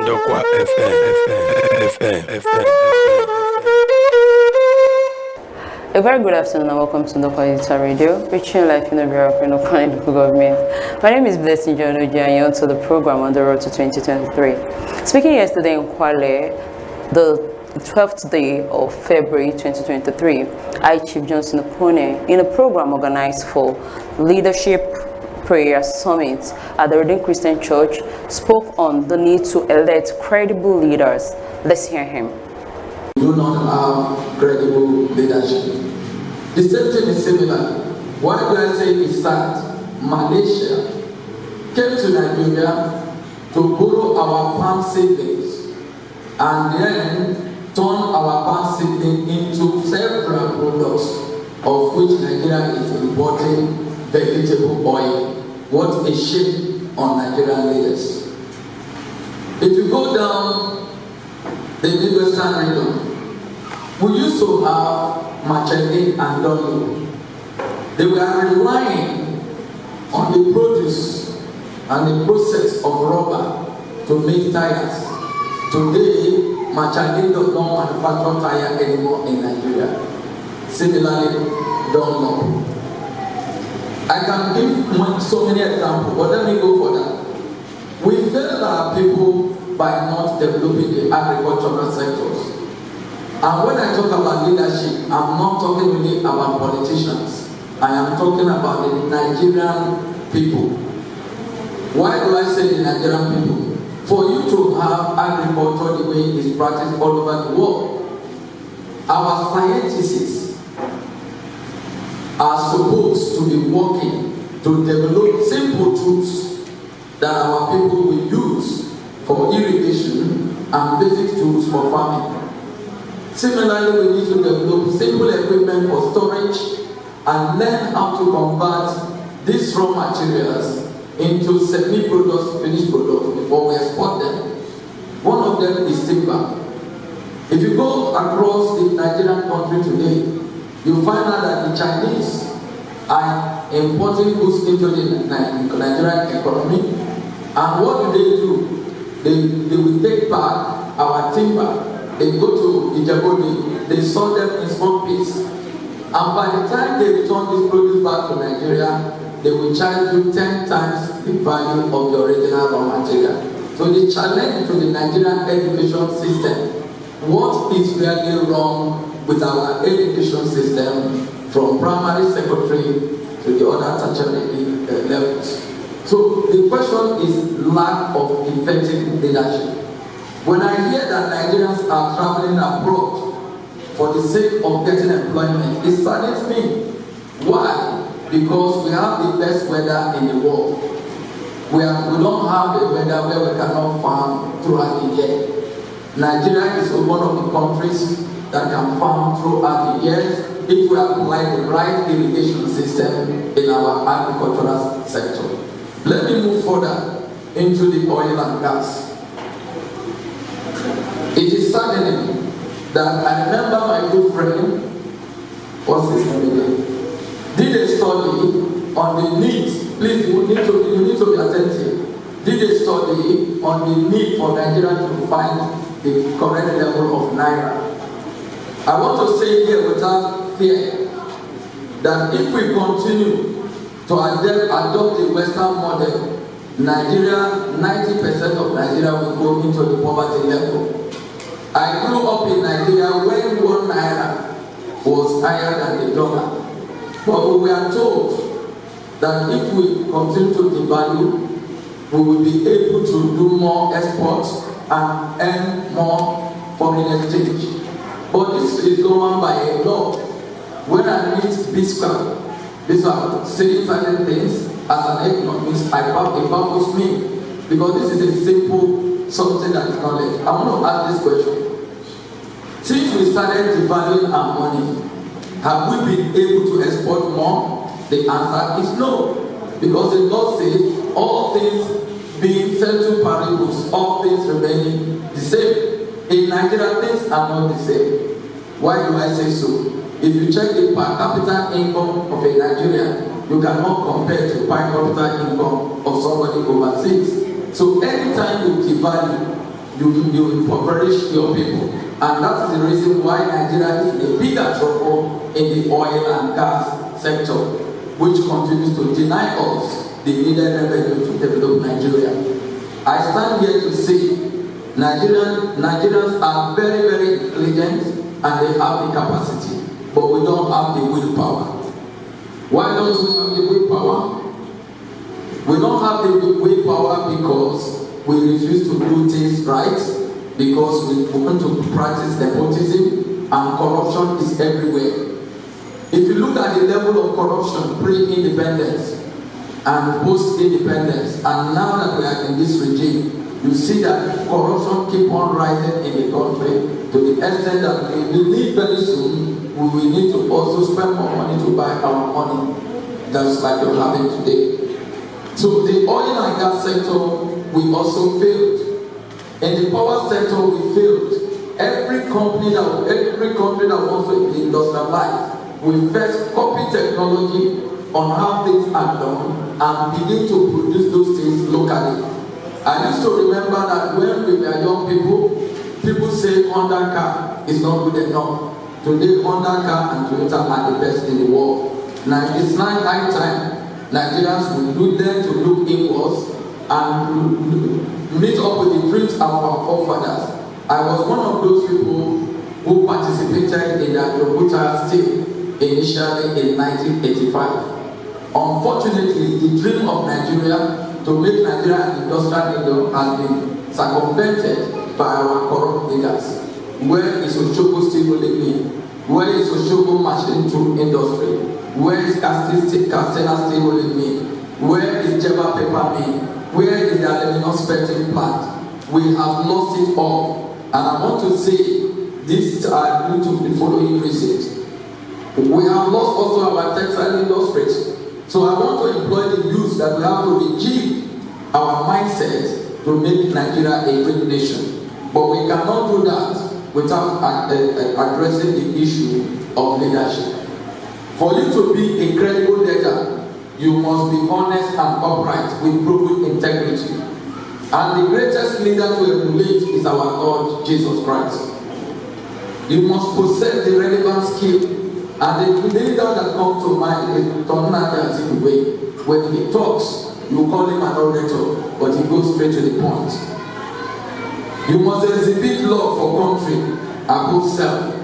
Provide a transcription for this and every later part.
Ndokwa FM. A very good afternoon and welcome to Ndokwa Radio, reaching life in the bureau of Kwale local government. My name is Blessing John Oji and you're onto the program on the road to 2023. Speaking yesterday in Kwale, the 12th day of February 2023, I, Chief Johnson Ossai, in a program organized for Leadership Prayer Summit at the Redeemed Christian Church, spoke on the need to elect credible leaders. Let's hear him. We do not have credible leadership. The same thing is similar. Why do I say it's that? Malaysia came to Nigeria to borrow our palm seedlings and then turn our palm seedling into several products, of which Nigeria is importing vegetable oil. What a shame on Nigerian leaders. If you go down the Midwestern region, we used to have Machete and Donlo. They were relying on the produce and the process of rubber to make tires. Today, Machete does not manufacture tire anymore in Nigeria. Similarly, Donlo. I can give so many examples, but let me go for that. We failed our people by not developing the agricultural sectors. And when I talk about leadership, I'm not talking really about politicians. I am talking about the Nigerian people. Why do I say the Nigerian people? For you to have agriculture the way it is practiced all over the world, our scientists are supposed to be working to develop simple tools that our people will use for irrigation and basic tools for farming. Similarly, we need to develop simple equipment for storage and learn how to convert these raw materials into semi-products, finished products before we export them. One of them is timber. If you go across the Nigerian country today, you find out that the Chinese are importing goods into the Nigerian economy. And what do? They will take back our timber. They go to Ijabodi, they sell them in small pieces. And by the time they return this produce back to Nigeria, they will charge you 10 times the value of the original raw material. So the challenge to the Nigerian education system, what is really wrong with our education system from primary, secondary to the other tertiary levels? So the question is lack of effective leadership. When I hear that Nigerians are traveling abroad for the sake of getting employment, it saddens me. Why? Because we have the best weather in the world. We don't have a weather where we cannot farm throughout the year. Nigeria is one of the countries that can farm throughout the year if we apply the right irrigation system in our agricultural sector. Let me move further into the oil and gas. It is saddening that I remember my good friend, what's his name again, did a study on the need, please you need to be attentive, did a study on the need for Nigeria to find the correct level of Naira. I want to say here without fear that if we continue to adopt the Western model, Nigeria, 90% of Nigeria will go into the poverty level. I grew up in Nigeria when 1 naira was higher than the dollar. But we were told that if we continue to devalue, we will be able to do more exports and earn more foreign exchange. But this is governed by a law. When I meet Bismarck, these are saying certain things as an economist, it baffles me because this is a simple something that is knowledge. I want to ask this question. Since we started devaluing our money, have we been able to export more? The answer is no. Because the law says all things being central paribus, all things remaining the same. In Nigeria, things are not the same. Why do I say so? If you check the per capita income of a Nigerian, you cannot compare to per capita income of somebody overseas. So anytime you devalue, you impoverish your people. And that's the reason why Nigeria is in a bigger trouble in the oil and gas sector, which continues to deny us the needed revenue to develop Nigeria. I stand here to say Nigerians are very, very intelligent and they have the capacity, but we don't have the willpower. Why don't we have the willpower? We don't have the willpower because we refuse to do things right, because we want to practice nepotism and corruption is everywhere. If you look at the level of corruption pre-independence and post-independence, and now that we are in this regime, you see that corruption keep on rising in the country to the extent that we believe very soon we will need to also spend more money to buy our money, just like you're having today. So the oil and gas sector, we also failed. In the power sector, we failed. Every country that wants to industrialize will first copy technology on how things are done and begin to produce those things locally. I used to remember that when we were young people say Honda car is not good enough. Today, Honda car and Toyota are the best in the world. Now, it's not high time Nigerians will learn to look inwards and meet up with the dreams of our forefathers. I was one of those people who participated in the Ndokwa steel initially in 1985. Unfortunately, the dream of Nigeria to make Nigeria an industrial kingdom has been circumvented by our corrupt leaders. Where is Oshogo Steel Rolling Mill? Where is Oshogo Machine Tool Industry? Where is Castena Steel Rolling Mill? Where is Jeba Paper Mill? Where is the aluminum spectrum plant? We have lost it all. And I want to say this due to the following reasons. We have lost also our textile industries. So I want to employ the youth that we have to rejig our mindset to make Nigeria a great nation. But we cannot do that without addressing the issue of leadership. For you to be a credible leader, you must be honest and upright with proven integrity. And the greatest leader to emulate is our Lord Jesus Christ. You must possess the relevant skill. And the leader that comes to mind is Tonnaga Zimbabwe. When he talks, you call him an orator, but he goes straight to the point. You must exhibit love for country above self.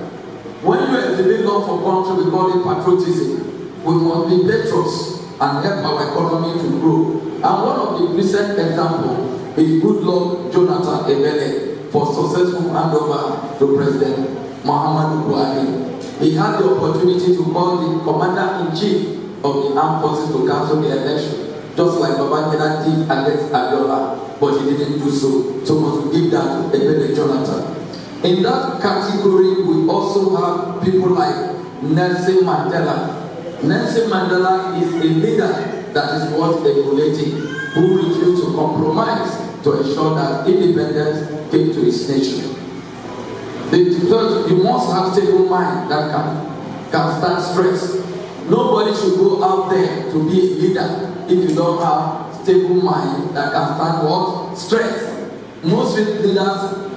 When you exhibit love for country, we call it patriotism. We must be patriots and help our economy to grow. And one of the recent examples is good Lord Jonathan Ebele for successful handover to President Muhammadu Kwale. He had the opportunity to call the Commander-in-Chief of the Armed Forces to cancel the election, just like Babangida did against Abiola, but he didn't do so. So must give that to Ebele Jonathan. In that category, we also have people like Nelson Mandela. Nelson Mandela is a leader that is worth emulating, who refused to compromise to ensure that independence came to his nation. You must have stable mind that can stand stress. Nobody should go out there to be a leader if you don't have stable mind that can stand what? Stress. Most leaders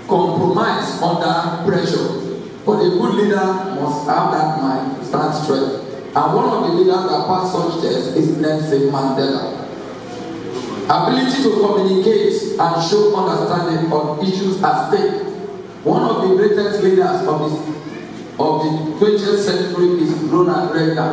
compromise under pressure, but a good leader must have that mind to stand stress. And one of the leaders that passed such tests is Nelson Mandela. Ability to communicate and show understanding on issues at stake. One of the greatest leaders of the 20th century is Ronald Reagan.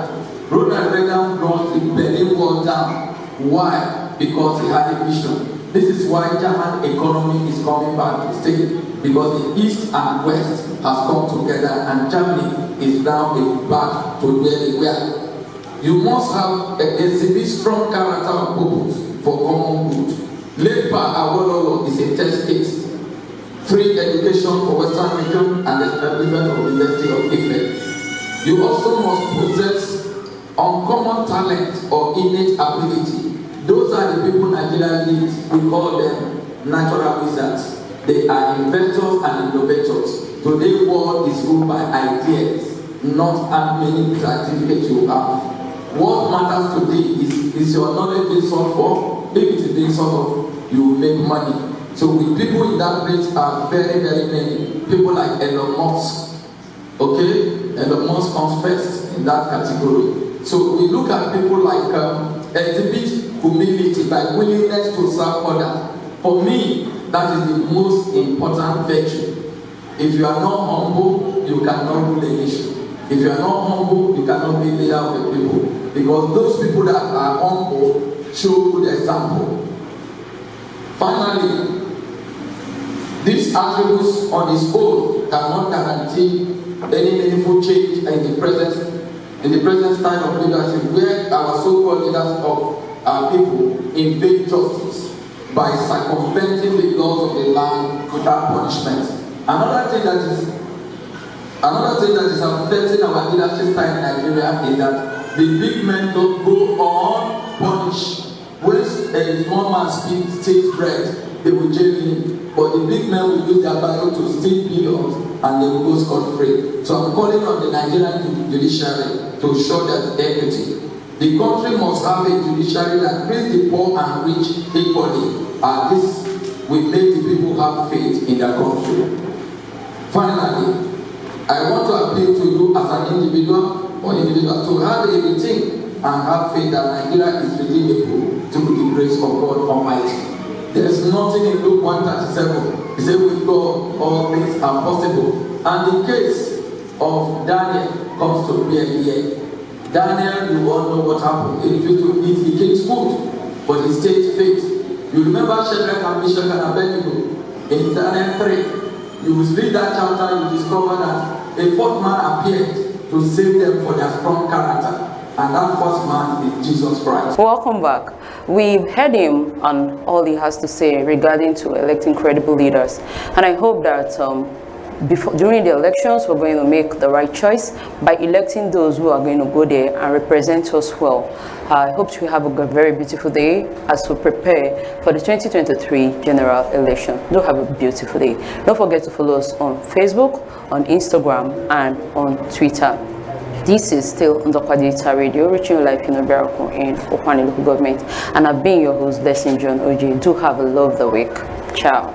Ronald Reagan brought the Berlin Wall down. Why? Because he had a vision. This is why German economy is coming back to stay. Because the East and West has come together and Germany is now back to where they were. You must have exhibit strong character and purpose for common good. Lepa Awolowo is a test case. Free education for Western region and establishment of the University of Ife. You also must possess uncommon talent or innate ability. Those are the people Nigeria needs. We call them natural wizards. They are inventors and innovators. Today's world is ruled by ideas, not how many certificates you have. What matters today is your knowledge being sought for. If it is being sought for, you will make money. So with people in that place are very, very many. People like Elon Musk. Okay? Elon Musk comes first in that category. So we look at people like exhibit humility, like willingness to serve others. For me, that is the most important virtue. If you are not humble, you cannot rule a nation. If you are not humble, you cannot be leader of the people. Because those people that are humble show good example. Finally, these attributes on its own cannot guarantee any meaningful change in the present style of leadership, where our so-called leaders of our people invade justice by circumventing the laws of the land without punishment. Another thing that is affecting our leadership style in Nigeria is that the big men don't go unpunished. When a small man steals bread, they will jail him. But the big men will use their Bible to steal billions and they will go scot-free. So I'm calling on the Nigerian judiciary to show that equity. The country must have a judiciary that treats the poor and rich equally. And this will make the people have faith in their country. Finally, I want to appeal to you as an individual or individual to have a routine and have faith that Nigeria is redeemable through the grace of God Almighty. There is nothing in Luke 1:37. He said, with God, all things are possible. And the case of Daniel comes to bear here. Daniel, you all know what happened. He refused to eat the king's food, but he stayed faith. You remember Shadrach and Meshach and Abednego in Daniel 3. You will read that chapter, you discover that a fourth man appeared to save them for their strong character. And that first man is Jesus Christ. Welcome back. We've heard him and all he has to say regarding to electing credible leaders. And I hope that during the elections, we're going to make the right choice by electing those who are going to go there and represent us well. I hope you have a very beautiful day as we prepare for the 2023 general election. Do have a beautiful day. Don't forget to follow us on Facebook, on Instagram, and on Twitter. This is still Ndokwa Radio, reaching your life in Obiarako in Kwale local government. And I've been your host, Blessing John Oji. Do have a lovely week. Ciao.